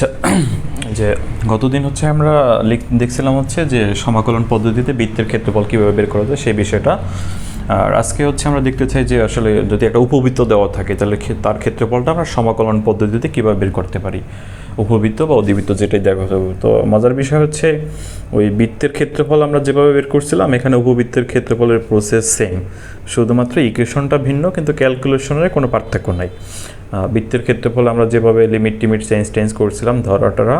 আচ্ছা, যে গতদিন হচ্ছে আমরা দেখছিলাম হচ্ছে যে সমাকলন পদ্ধতিতে বৃত্তের ক্ষেত্রফল কীভাবে বের করা যায় সেই বিষয়টা। আর আজকে হচ্ছে আমরা দেখতে চাই যে আসলে যদি একটা উপবৃত্ত দেওয়া থাকে তাহলে তার ক্ষেত্রফলটা আমরা সমাকলন পদ্ধতিতে কীভাবে বের করতে পারি, উপবৃত্ত বা অধিবৃত্ত যেটাই দেখা যাবে। তো মজার বিষয় হচ্ছে ওই বৃত্তের ক্ষেত্রফল আমরা যেভাবে বের করছিলাম এখানে উপবৃত্তের ক্ষেত্রফলের প্রসেস সেম, শুধুমাত্র ইকুয়েশনটা ভিন্ন, কিন্তু ক্যালকুলেশনের কোনো পার্থক্য নাই। বৃত্তের ক্ষেত্রফল আমরা যেভাবে লিমিট টিমিট চেঞ্জ করছিলাম ধরাটারা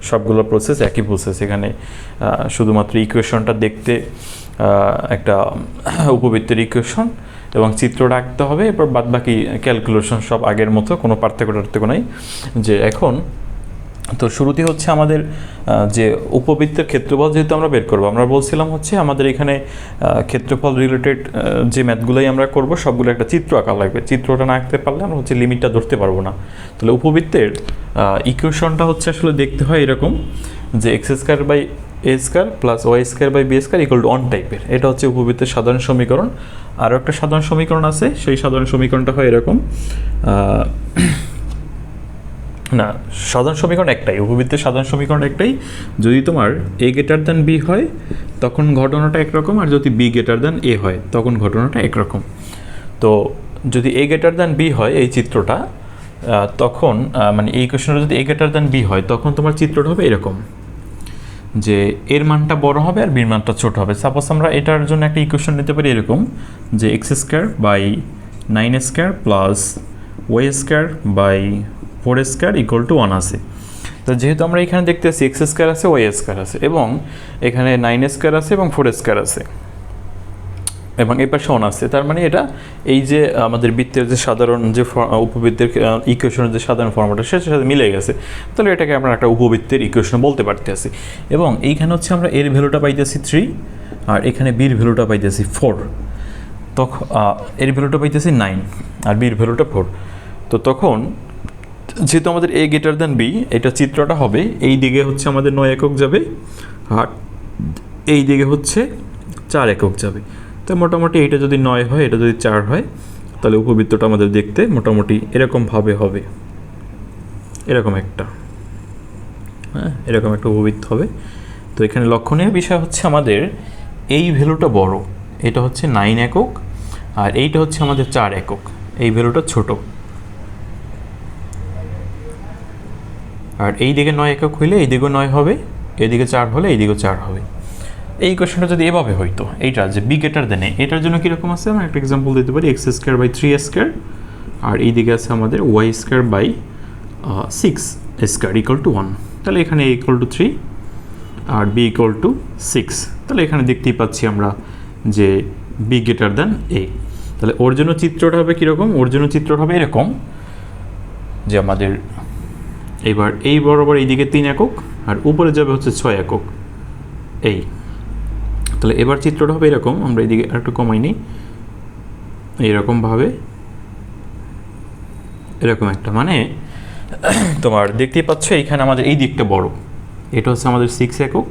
সবগুলো প্রসেস একই প্রসেস। এখানে শুধুমাত্র ইকুয়েশনটা দেখতে একটা উপবৃত্তের ইকুয়েশন এবং চিত্রটা আঁকতে হবে, এরপর বাদবাকি ক্যালকুলেশন সব আগের মতো, কোনো পার্থক্য নাই। যে এখন তো শুরুতেই হচ্ছে আমাদের যে উপবৃত্তের ক্ষেত্রফল যেহেতু আমরা বের করবো, আমরা বলছিলাম হচ্ছে আমাদের এখানে ক্ষেত্রফল রিলেটেড যে ম্যাথগুলোই আমরা করব সবগুলো একটা চিত্র আঁকা লাগবে। চিত্রটা না আঁকতে পারলে আমরা হচ্ছে লিমিটটা ধরতে পারবো না। তাহলে উপবৃত্তের ইকুয়েশনটা হচ্ছে আসলে দেখতে হয় এরকম যে x square by a square plus y square by b square equal to 1 টাইপের। এটা হচ্ছে উপবৃত্তের সাধারণ সমীকরণ। আরও একটা সাধারণ সমীকরণ আছে, সেই সাধারণ সমীকরণটা হয় এরকম, না সাধারণ সমীকরণ একটাই, উপবৃত্তের সাধারণ সমীকরণ একটাই। যদি তোমার এ গ্রেটার দ্যান বি হয় তখন ঘটনাটা একরকম, আর যদি বি গ্রেটার দ্যান এ হয় তখন ঘটনাটা একরকম। তো যদি এ গ্রেটার দ্যান বি হয় এই চিত্রটা, তখন মানে এই কোয়েশনটা যদি এ গ্রেটার দ্যান বি হয় তখন তোমার চিত্রটা হবে এরকম যে এর মানটা বড় হবে আর বির মানটা ছোট হবে। সাপোজ আমরা এটার জন্য একটা ইকুয়েশন নিতে পারি এরকম যে x square by 9 square plus y square by 4 square equal to 1 আছে। তো যেহেতু আমরা এখানে দেখতেছি এক্স স্কোয়ার আছে, ওয়াই স্কোয়ার আছে, এবং এখানে 9 স্কোয়ার আছে এবং 4 স্কোয়ার আছে, এবং এই পাশে 1 আছে, তার মানে এটা এই যে আমাদের বৃত্তের যে সাধারণ যে উপবৃত্তের ইকুয়েশনের যে সাধারণ ফর্মুলাটা সেটার সাথে মিলে গেছে। তাহলে এটাকে আমরা একটা উপবৃত্তের ইকুয়েশন বলতে পারতেছি। এবং এইখানে হচ্ছে আমরা এর ভ্যালুটা পাইতেছি 3 আর এখানে বির ভ্যালুটা পাইতেছি 4। তখন এর ভ্যালুটা পাইতেছি 9 আর বির ভ্যালুটা 4। তো তখন যেহেতু আমাদের এ গ্রেটার দ্যান বি, এটা চিত্রটা হবে এই দিকে হচ্ছে আমাদের 9 একক যাবে আর এই দিকে হচ্ছে 4 একক যাবে। তো মোটামুটি এটা যদি 9 হয়, এটা যদি 4 হয়, তাহলে উপবৃত্তটা আমাদের দেখতে মোটামুটি এরকমভাবে হবে, এরকম একটা, হ্যাঁ এরকম একটা উপবৃত্ত হবে। তো এখানে লক্ষণীয় বিষয় হচ্ছে আমাদের এই ভ্যালুটা বড়, এটা হচ্ছে 9 একক আর এইটা হচ্ছে আমাদের 4 একক, এই ভ্যালুটা ছোট। আর এই দিকে 9 একক হইলে এই দিকেও 9 হবে, এদিকে 4 হলে এই দিকেও 4 হবে। এই কোয়েশনটা যদি এভাবে হইতো, এইটা যে বি গ্রেটার দেন এ, এটার জন্য কীরকম আছে আমরা একটা এক্সাম্পল দিতে পারি, এক্স স্কোয়ার বাই 3 স্কোয়ার আর এই দিকে আছে আমাদের y square by 6 square equal to 1। তাহলে এখানে এ ইকুয়াল টু 3 আর বি ইকুয়াল টু 6। তাহলে এখানে দেখতেই পাচ্ছি আমরা যে বি গ্রেটার দেন এ। তাহলে ওর জন্য চিত্রটা হবে কীরকম, ওর জন্য চিত্রটা হবে এরকম যে আমাদের এবার এই বরাবর এইদিকে 3 একক আর উপরে যাবে হচ্ছে 6 একক এই। তাহলে এবার চিত্রটা হবে এরকম, আমরা এইদিকে একটু কমাই নিই, এইরকমভাবে এরকম একটা, মানে তোমার দেখতেই পাচ্ছ এইখানে আমাদের এই দিকটা বড়, এটা হচ্ছে আমাদের 6 একক,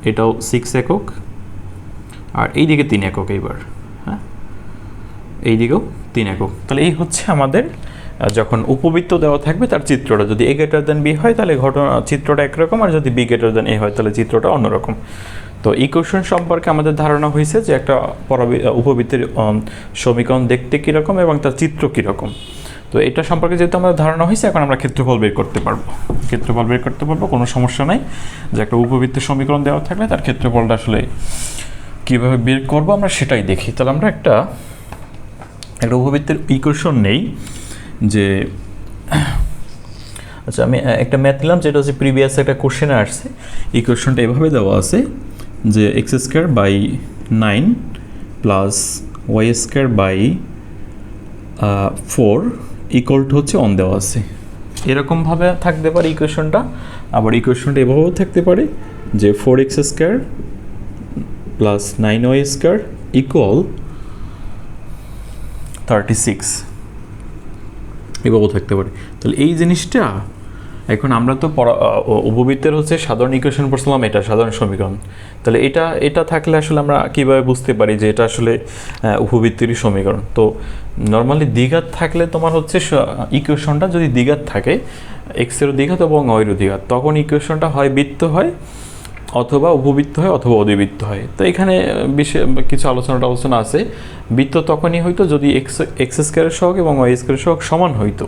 এটাও 6 একক আর এই দিকে 3 একক এইবার, হ্যাঁ এই দিকেও 3 একক। তাহলে এই হচ্ছে আমাদের যখন উপবৃত্ত দেওয়া থাকবে তার চিত্রটা, যদি এ গ্রেটার দেন বি হয় তাহলে ঘটনা চিত্রটা একরকম, আর যদি বি গ্রেটার দেন এ হয় তাহলে চিত্রটা অন্যরকম। তো ইকুয়েশন সম্পর্কে আমাদের ধারণা হয়েছে যে একটা উপবৃত্তের সমীকরণ দেখতে কীরকম এবং তার চিত্র কীরকম। তো এটা সম্পর্কে যেহেতু আমাদের ধারণা হয়েছে, এখন আমরা ক্ষেত্রফল বের করতে পারবো, কোনো সমস্যা নাই। যে একটা উপবৃত্তের সমীকরণ দেওয়া থাকলে তার ক্ষেত্রফলটা আসলে কীভাবে বের করবো আমরা সেটাই দেখি। তাহলে আমরা একটা উপবৃত্তের ইকুয়েশন নেই যে, আচ্ছা আমি একটা ম্যাথ নিলাম যেটা হচ্ছে প্রিভিয়াস একটা কোশ্চেনে আসছে। ইকুয়েশনটা এভাবে দেওয়া আছে যে x square by 9 plus y square by 4 equal to হচ্ছে 1 দেওয়া আছে। এরকমভাবে থাকতে পারে ইকুয়েশনটা, আবার ইকুয়েশনটা এভাবেও থাকতে পারে যে 4x square plus 9y square equal 36, এভাবেও থাকতে পারে। তাহলে এই জিনিসটা এখন আমরা তো উপবৃত্তের হচ্ছে সাধারণ ইকুয়েশন পড়ছিলাম, এটা সাধারণ সমীকরণ। তাহলে এটা থাকলে আসলে আমরা কীভাবে বুঝতে পারি যে এটা আসলে উপবৃত্তেরই সমীকরণ? তো নর্মালি দ্বিঘাত থাকলে তোমার হচ্ছে ইকুয়েশনটা যদি দ্বিঘাত থাকে, এক্সেরও দ্বিঘাত এবং ওয়াইয়েরও দ্বিঘাত, তখন ইকুয়েশনটা হয় বৃত্ত হয়, অথবা উপবৃত্ত হয়, অথবা অধিবৃত্ত হয়। তো এখানে বিশেষ কিছু আলোচনা আছে। বৃত্ত তখনই হইতো যদি এক্স স্কোয়ারের সহগ এবং ওয়াই স্কোয়ারের সহগ সমান হইতো,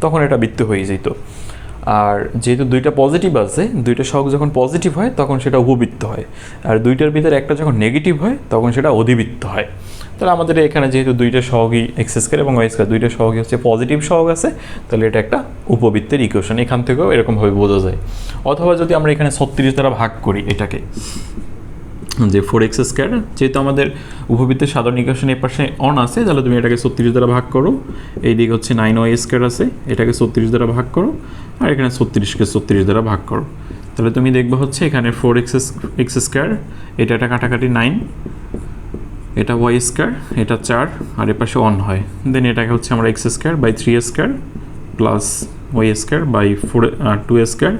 তখন এটা বৃত্ত হয়ে যেত। আর যেহেতু দুইটা পজিটিভ আছে, দুইটা সহগ যখন পজিটিভ হয় তখন সেটা উপবৃত্ত হয়, আর দুইটার ভিতরে একটা যখন নেগেটিভ হয় তখন সেটা অধিবৃত্ত হয়। তাহলে আমাদের এখানে যেহেতু দুইটা সহগই এক্স স্কোয়ার এবং ওয়াই স্কোয়ার, দুইটা সহগই হচ্ছে পজিটিভ সহগ আছে, তাহলে এটা একটা উপবৃত্তের ইকুয়েশন। এখান থেকেও এরকমভাবে বোঝা যায়। অথবা যদি আমরা এখানে 36 দ্বারা ভাগ করি এটাকে, যে 4x স্কোয়ার, যেহেতু আমাদের উপবৃত্তের সাধারণ ইকুয়েশন এর পাশে অন আছে, তাহলে তুমি এটাকে 36 দ্বারা ভাগ করো। এই দিকে হচ্ছে 9y স্কোয়ার আছে, এটাকে 36 দ্বারা ভাগ করো, আর এখানে 36কে 36 দ্বারা ভাগ করো। তাহলে তুমি দেখবে হচ্ছে এখানে 4x স্কোয়ার, এটা কাটাকাটি 9, এটা ওয়াই স্কোয়ার, এটা 4, আর এর পাশে 1 হয়। দেন এটাকে হচ্ছে আমরা x square by 3 square plus y square by 2 square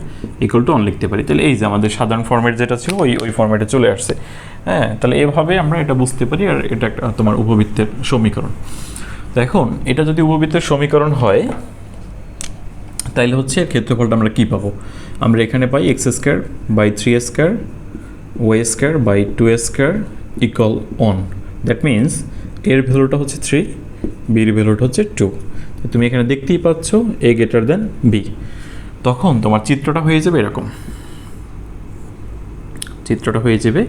equal to 1 লিখতে পারি। তাহলে এই যে আমাদের সাধারণ ফর্মেট যেটা ছিল ওই ফর্মেটে চলে আসছে। হ্যাঁ, তাহলে এভাবে আমরা এটা বুঝতে পারি, আর এটা একটা তোমার উপবৃত্তের সমীকরণ। তো এখন এটা যদি উপবৃত্তের সমীকরণ হয়, তাইলে হচ্ছে ক্ষেত্রফলটা আমরা কী পাবো? আমরা এখানে পাই x square by 3 square y square by 2 square equal 1। That means এর ভ্যালুটা হচ্ছে 3, বির ভ্যালুটা হচ্ছে 2। তুমি এখানে দেখতেই পাচ্ছ এ গ্রেটার দেন বি। তখন তোমার চিত্রটা হয়ে যাবে এরকম, চিত্রটা হয়ে যাবে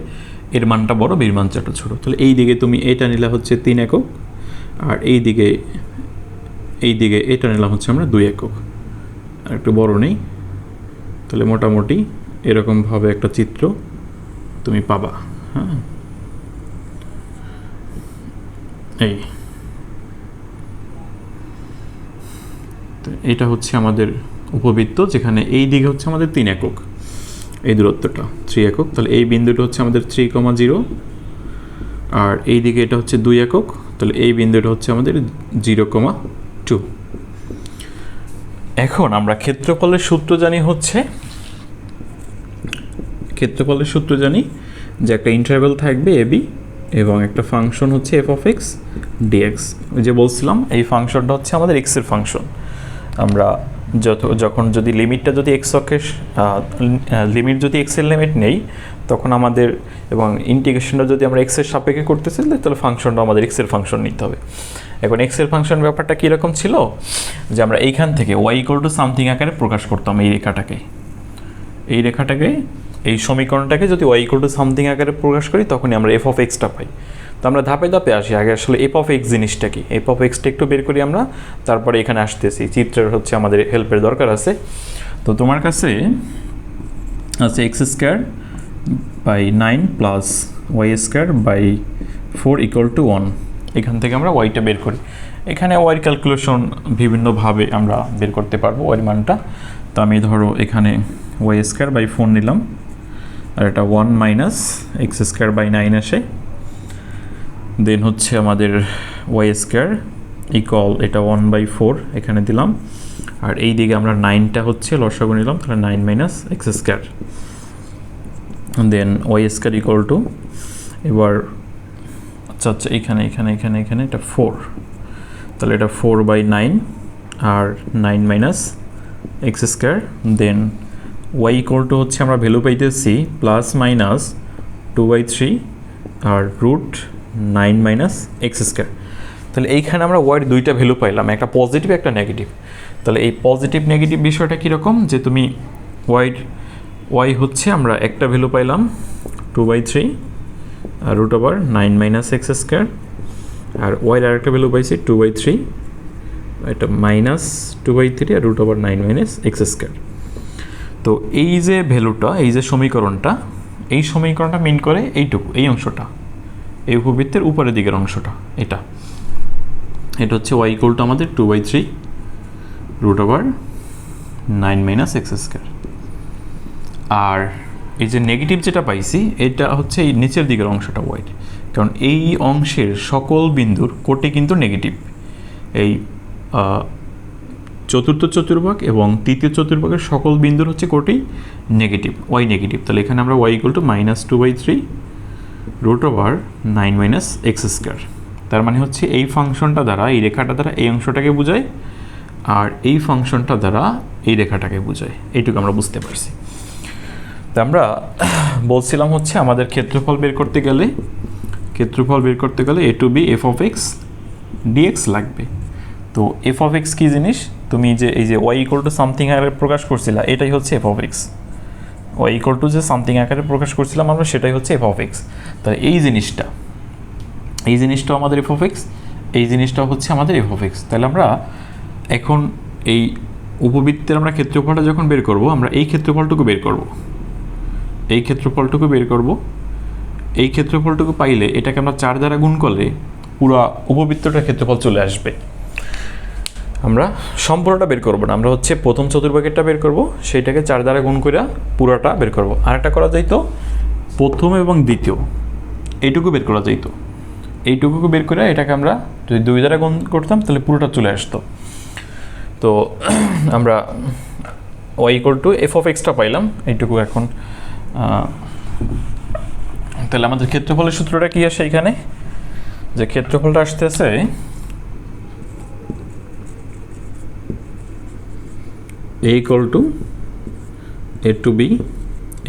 এর মানটা বড়, বির মানটা ছোট। তাহলে এই দিকে তুমি এটা নিলে হচ্ছে 3 একক, আর এই দিকে এটা নিলাম হচ্ছে আমরা 2 একক, আর একটু বড় নেই। তাহলে মোটামুটি এরকমভাবে একটা চিত্র তুমি পাবা। হ্যাঁ, এই এটা হচ্ছে আমাদের উপবৃত্ত, যেখানে এই দিকে হচ্ছে আমাদের 3 একক, এই দূরত্বটা 3 একক। তাহলে এই বিন্দুটা হচ্ছে আমাদের 3,0, আর এই দিকে এটা হচ্ছে 2 একক। তাহলে এই বিন্দুটা হচ্ছে আমাদের 0,2। এখন আমরা ক্ষেত্রফলের সূত্র জানি হচ্ছে, ক্ষেত্রফলের সূত্র জানি যে একটা ইন্টারভ্যাল থাকবে a b এবং একটা ফাংশন হচ্ছে f of x dx। ওই যে বলছিলাম এই ফাংশনটা হচ্ছে আমাদের x এর ফাংশন। আমরা যখন যদি লিমিটটা যদি x অক্ষের লিমিট যদি x এর লিমিট নেই, তখন আমাদের এবং ইন্টিগ্রেশনটা যদি আমরা x এর সাপেক্ষে করতে চাই, তাহলে ফাংশনটা আমাদের x এর ফাংশন নিতে হবে। এখন x এর ফাংশন ব্যাপারটা কীরকম ছিল, যে আমরা এইখান থেকে y ইকুয়াল টু সামথিং আকারে প্রকাশ করতাম এই রেখাটাকে, এই সমীকরণটাকে যদি y ইকুয়াল টু সামথিং আকারে প্রকাশ করি, তখনই আমরা f of x-টা পাই। তো আমরা ধাপে ধাপে আসি। আগে আসলে f of x জিনিসটা কি, f of x-টা একটু বের করি আমরা, তারপরে এখানে আসতেছি। চিত্রের হচ্ছে আমাদের হেল্পের দরকার আছে। তো তোমার কাছে আছে x square by 9 plus y square by 4 equal to 1। এখান থেকে আমরা ওয়াইটা বের করি। এখানে ওয়াইয়ের ক্যালকুলেশন বিভিন্নভাবে আমরা বের করতে পারবো ওয়াইয়ের মানটা। তো আমি ধরো এখানে ওয়াই স্কোয়ার বাই 4 নিলাম, আর এটা 1 মাইনাস এক্স স্কোয়ার বাই 9 আসে। দেন হচ্ছে আমাদের ওয়াই স্কোয়ার ইকুয়াল এটা 1/4 এখানে দিলাম, আর এই দিকে আমরা 9টা হচ্ছে লসাগু নিলাম, তাহলে 9 minus x square. Then y square equal to, এবার আচ্ছা এখানে এটা 4, তাহলে এটা 4/9 আর 9 minus x square. Then y equal to হচ্ছে আমরা ভ্যালু পাইতেছি প্লাস মাইনাস 2/3 আর রুট 9 মাইনাস এক্স স্কোয়ার। তাহলে এইখানে আমরা ওয়াইয়ের দুইটা ভ্যালু পাইলাম, একটা পজিটিভ একটা নেগেটিভ। তাহলে এই পজিটিভ নেগেটিভ বিষয়টা কীরকম, যে তুমি ওয়াই হচ্ছে আমরা একটা ভ্যালু পাইলাম 2/3 আর root over 9 minus x square, আর ওয়াইয়ের আরেকটা ভ্যালু পাইছি 2/3, এটা মাইনাস 2/3 আর root over 9 minus x square. তো এই যে ভ্যালুটা, এই যে সমীকরণটা, এই সমীকরণটা মিন করে এইটুকু, এই অংশটা, এই উপবৃত্তের উপরের দিকের অংশটা, এটা হচ্ছে ওয়াই ইকুয়াল টু আমাদের 2/3 root over 9 minus x square. আর এই যে নেগেটিভ যেটা পাইছি, এটা হচ্ছে এই নিচের দিকের অংশটা ওয়াই, কারণ এই অংশের সকল বিন্দুর কোটে কিন্তু নেগেটিভ। এই চতুর্থ চতুর্ভাগ এবং তৃতীয় চতুর্ভাগের সকল বিন্দুর হচ্ছে কোটি নেগেটিভ, ওয়াই নেগেটিভ। তাহলে এখানে আমরা y equal to -2/3 root over 9 - x²। তার মানে হচ্ছে এই ফাংশনটা দ্বারা, এই রেখাটা দ্বারা এই অংশটাকে বোঝায়, আর এই ফাংশনটা দ্বারা এই রেখাটাকে বোঝায়। এইটুকু আমরা বুঝতে পারছি। তা আমরা বলছিলাম হচ্ছে আমাদের ক্ষেত্রফল বের করতে গেলে a to b f of x dx লাগবে। তো এফ অফ এক্স কী জিনিস? তুমি যে এই যে ওয়াই ইকুয়াল টু সামথিং আকারে প্রকাশ করছিলা, এটাই হচ্ছে f of x. Y equal to যে সামথিং আকারে প্রকাশ করছিলাম আমরা, সেটাই হচ্ছে এফ অফ এক্স। তাহলে এই জিনিসটাও আমাদের এফ অফ এক্স, এই জিনিসটাও হচ্ছে আমাদের এফ অফ এক্স। তাহলে আমরা এখন এই উপবৃত্তের আমরা ক্ষেত্রফলটা যখন বের করব, আমরা এই ক্ষেত্রফলটুকু বের করব, এই ক্ষেত্রফলটুকু পাইলে এটাকে আমরা 4 দ্বারা গুণ করলে পুরো উপবৃত্তটার ক্ষেত্রফল চলে আসবে। আমরা সম্পূর্ণটা বের করব না, আমরা হচ্ছে প্রথম চতুর্ভাগেরটা বের করব, সেইটাকে 4 দ্বারা গুণ করে পুরোটা বের করব। আরেকটা করা যাইতো, প্রথম এবং দ্বিতীয় এইটুকু বের করা যাইতো, এইটুকু বের করে এটাকে আমরা যদি 2 দ্বারা গুণ করতাম তাহলে পুরোটা চলে আসতো। তো আমরা y equal to f of এক্সটা পাইলাম এইটুকু। এখন তাহলে আমাদের ক্ষেত্রফলের সূত্রটা কি আসে এখানে? যে ক্ষেত্রফলটা আসতেছে a equal to a to b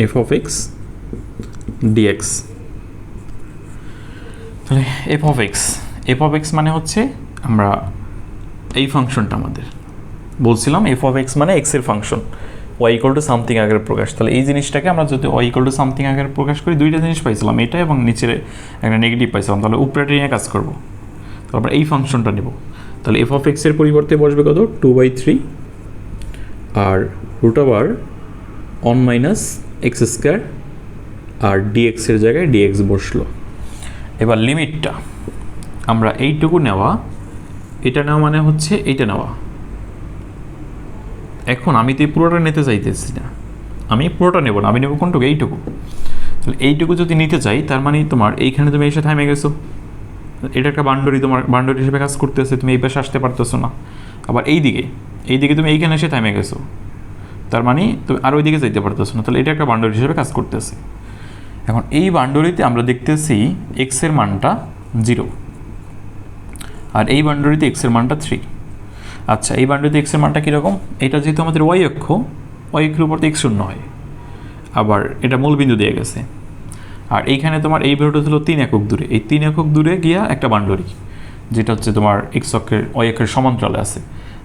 f of x dx। তাহলে এফ অফ এক্স মানে হচ্ছে আমরা এই ফাংশনটা আমাদের বলছিলাম, এফ অফ এক্স মানে এক্স এর function, y equal to something আকারে প্রকাশ। তাহলে এই জিনিসটাকে আমরা যদি ওয়াই ইকুয়াল টু সামথিং আকারে প্রকাশ করি, দুইটা জিনিস পাইছিলাম, এটা এবং নিচের একটা নেগেটিভ পাইছিলাম। তাহলে উপরেটা নিয়ে কাজ করবো, তারপর এই ফাংশনটা নেব। তাহলে এফ অফ এক্সের পরিবর্তে বসবে কত? 2/3 আর রুট ওভার 1 - x², আর ডিএক্সের জায়গায় ডিএক্স বসলো। এবার লিমিটটা আমরা এইটুকু নেওয়া, এটা নেওয়া মানে হচ্ছে এইটা নেওয়া। এখন আমি তো এই পুরোটা নিতে চাইতেছি না, আমি পুরোটা নেব না, আমি নেব কোনটুকু? এইটুকু। তাহলে এইটুকু যদি নিতে চাই, তার মানে তোমার এইখানে তুমি এসে থামে গেছো, এটা একটা বাউন্ডারি, তোমার বাউন্ডারি হিসেবে কাজ করতেছে, তুমি এই পাশে আসতে পারতেছো না। আবার এইদিকে তুমি এইখানে এসে থামে গেছো, তার মানে তুমি আর ওইদিকে যাইতে পারতেছো না। তাহলে এটা একটা বাউন্ডারি হিসেবে কাজ করতেছে। এখন এই বাউন্ডারিতে আমরা দেখতেছি এক্সের মানটা 0, আর এই বাউন্ডারিতে এক্সের মানটা 3। আচ্ছা, এই বাউন্ডারিতে এক্সের মানটা কীরকম? এটা যেহেতু আমাদের ওয়াই অক্ষের উপর তো এক্স শূন্য হয়, আবার এটা মূল বিন্দু দিয়ে গেছে। আর এইখানে তোমার এই বিন্দুটা ছিল 3 একক দূরে, এই 3 একক দূরে গিয়া একটা বাউন্ডারি, যেটা হচ্ছে তোমার এক্স অক্ষের ওয়াই অক্ষের সমান্তরালে আছে।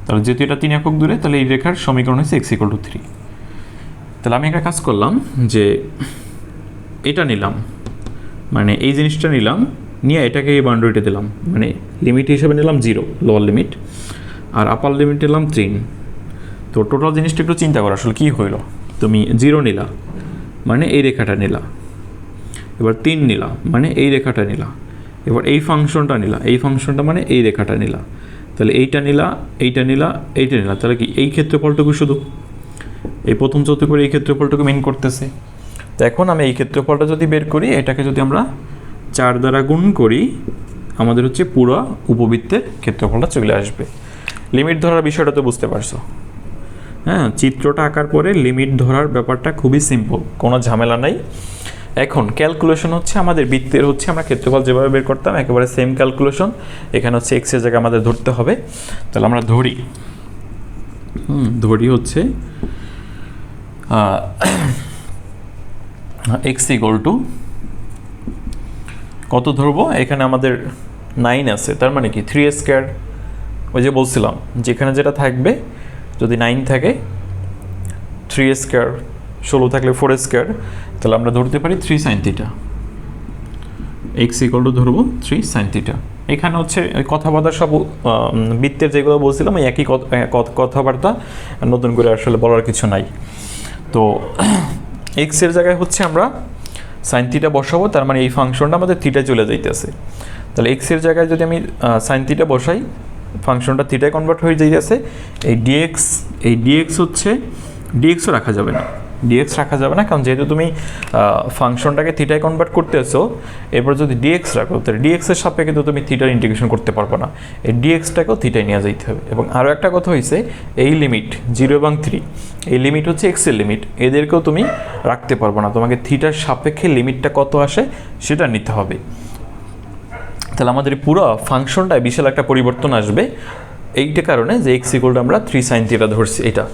তাহলে যেহেতু এটা 3 একক দূরে, তাহলে এই রেখার সমীকরণ হচ্ছে এক্স ইকুয়াল টু 3। তাহলে আমি একটা কাজ করলাম যে এটা নিলাম, মানে এই জিনিসটা নিলাম, নিয়ে এটাকে এই বাউন্ডারিটা দিলাম, মানে লিমিট হিসেবে নিলাম 0 লোয়ার লিমিট, আর আপার লিমিট নিলাম 3। তো টোটাল জিনিসটা একটু চিন্তা করো আসলে কী হইলো। তুমি 0 নিলা মানে এই রেখাটা নিলা, এবার 3 নিলা মানে এই রেখাটা নিলা, এবার এই ফাংশনটা নিলা, এই ফাংশনটা মানে এই রেখাটা নিলা, তাহলে এইটা নিলা, এইটা নিলা, এইটা নিলা, তাহলে কি এই ক্ষেত্রফলটুকু শুধু এই প্রথম চতুর্ভুজের এই ক্ষেত্রফলটুকু মেন করতেছে। তো এখন আমি এই ক্ষেত্রফলটা যদি বের করি, এটাকে যদি আমরা 4 দ্বারা গুণ করি, আমাদের হচ্ছে পুরো উপবৃত্তের ক্ষেত্রফলটা চলে আসবে। লিমিট ধরার বিষয়টা তো বুঝতে পারছো, হ্যাঁ? চিত্রটা আঁকার পরে লিমিট ধরার ব্যাপারটা খুবই সিম্পল, কোনো ঝামেলা নাই। এখন ক্যালকুলেশন হচ্ছে আমাদের বৃত্তের হচ্ছে আমরা ক্ষেত্রফল যেভাবে বের করতাম একেবারে সেম ক্যালকুলেশন। এখানে হচ্ছে এক্সের জায়গায় আমাদের ধরতে হবে। তাহলে আমরা ধরি হচ্ছে এক্স ইকুয়াল টু কত ধরবো? এখানে আমাদের 9 আছে, তার মানে কি 3² ওই যে বলছিলাম যেখানে যেটা থাকবে, যদি 9 থাকে 3², 16 থাকলে 4², তাহলে আমরা ধরতে পারি 3 sin θ। এক্স ইকুয়াল টু ধরবো 3 sin θ। এখানে হচ্ছে কথাবার্তা সব বৃত্তের যেগুলো বলছিলাম ওই একই কথাবার্তা, নতুন করে আসলে বলার কিছু নাই। তো এক্সের জায়গায় হচ্ছে আমরা sin θ বসাবো, তার মানে এই ফাংশনটা আমাদের থিটায় চলে যাইতেছে। তাহলে এক্সের জায়গায় যদি আমি sin θ বসাই, ফাংশনটা থিটায় কনভার্ট হয়ে যাইতেছে। এই ডিএক্স হচ্ছে ডিএক্সও রাখা যাবে না, ডিএক্স রাখা যাবে না, কারণ যেহেতু তুমি ফাংশনটাকে থিটায় কনভার্ট করতেছো, এরপর যদি ডিএক্স রাখো তাহলে ডিএক্সের সাপেক্ষে কিন্তু তুমি থিটার ইন্টিগ্রেশন করতে পারবো না, এই ডিএক্সটাকেও থিটায় নিয়ে যাইতে হবে। এবং আরও একটা কথা হয়েছে, এই লিমিট 0 এবং 3, এই লিমিট হচ্ছে এক্সের লিমিট, এদেরকেও তুমি রাখতে পারবো না, তোমাকে থিটার সাপেক্ষে লিমিটটা কত আসে সেটা নিতে হবে। তাহলে আমাদের পুরো ফাংশনটায় বিশাল একটা পরিবর্তন আসবে, এইটা কারণে যে এক্স ইকুয়াল টু আমরা 3 sin থিটা ধরছি এটা।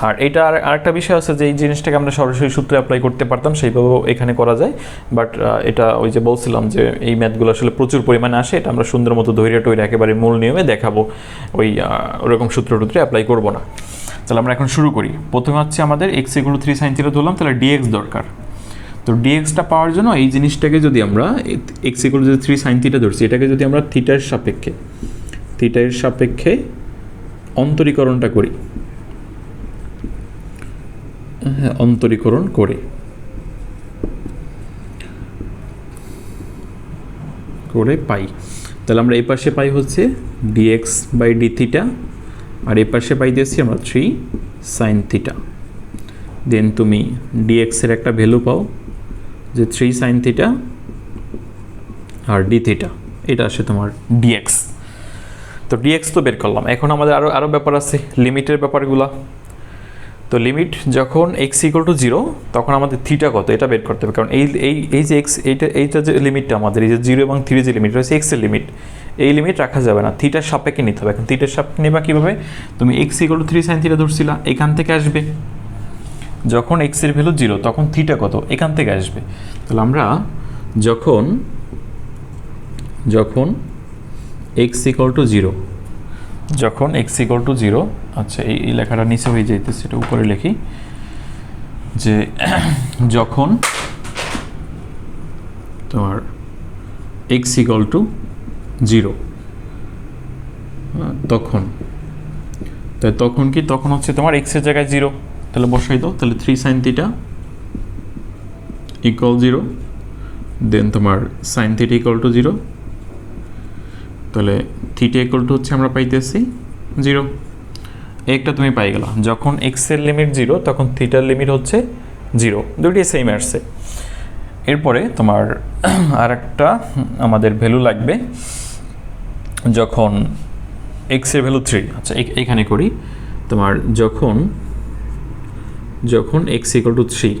আর এটা আরেকটা বিষয় আছে যে এই জিনিসটাকে আমরা সরাসরি সূত্রে অ্যাপ্লাই করতে পারতাম, সেইভাবেও এখানে করা যায়, বাট এটা ওই যে বলছিলাম যে এই ম্যাথগুলো আসলে প্রচুর পরিমাণে আসে, এটা আমরা সুন্দর মতো ধৈর্য টৈরে একেবারে মূল নিয়মে দেখাবো, ওরকম সূত্র টুত্রে অ্যাপ্লাই করবো না। তাহলে আমরা এখন শুরু করি। প্রথমে হচ্ছে আমাদের x equal to 3 sin theta ধরলাম, তাহলে ডিএক্স দরকার। তো ডিএক্সটা পাওয়ার জন্য এই জিনিসটাকে যদি আমরা x equal to 3 sin theta ধরছি, এটাকে যদি আমরা থিটার সাপেক্ষে অন্তরীকরণটা করি, হ্যাঁ অন্তরীকরণ করে পাই, তাহলে আমরা এই পাশে পাই হচ্ছে ডিএক্স বাই ডি থিটা, আর এই পাশে পাই দিয়েছি আমরা 3 sin থিটা। দেন তুমি ডিএক্সের একটা ভ্যালু পাও যে 3 sin থিটা, আর ডি থিটা এটা আসে তোমার ডিএক্স। তো ডিএক্স তো বের করলাম, এখন আমাদের আরও ব্যাপার আছে, লিমিটের ব্যাপারগুলো। তো লিমিট যখন এক্স ইকুয়াল টু 0 তখন আমাদের থিটা কত এটা বের করতে হবে, কারণ এই যে এক্স এইটা যে লিমিটটা আমাদের এই যে 0 এবং 3 যে লিমিট রয়েছে এক্সের লিমিট, এই লিমিট রাখা যাবে না, থিটার সাপেক্ষে নিতে হবে। এখন থিটার সাপেক্ষে নেবা কীভাবে, তুমি x equal to 3 sin theta ধরছিলা, এখান থেকে আসবে, যখন এক্সের ভ্যালু 0 তখন থিটা কত এখান থেকে আসবে। তাহলে আমরা যখন এক্স ইকুয়াল টু 0, যখন এক্স ইকুয়াল টু 0, আচ্ছা এই লেখাটা নিচে হয়ে যাইতেছে, এটা উপরে লিখি, যে যখন তোমার এক্স ইকুয়াল টু 0 তখন কি, তখন হচ্ছে তোমার এক্সের জায়গায় 0, তাহলে বসাই দাও, তাহলে 3 sin থিটা ইকুয়াল 0, দেন তোমার sin থিটা ইকুয়াল টু 0, তাহলে থিটা ইকুয়াল টু হচ্ছে আমরা পাইতেছি 0, একটা তুমি পাই গেলা। যখন এক্সের লিমিট 0 তখন থিটার লিমিট হচ্ছে 0, দুটি সেম আসছে। এরপরে তোমার আর একটা আমাদের ভ্যালু লাগবে যখন এক্সের ভ্যালু 3, আচ্ছা এখানে করি, তোমার যখন এক্স ইকুয়াল টু 3,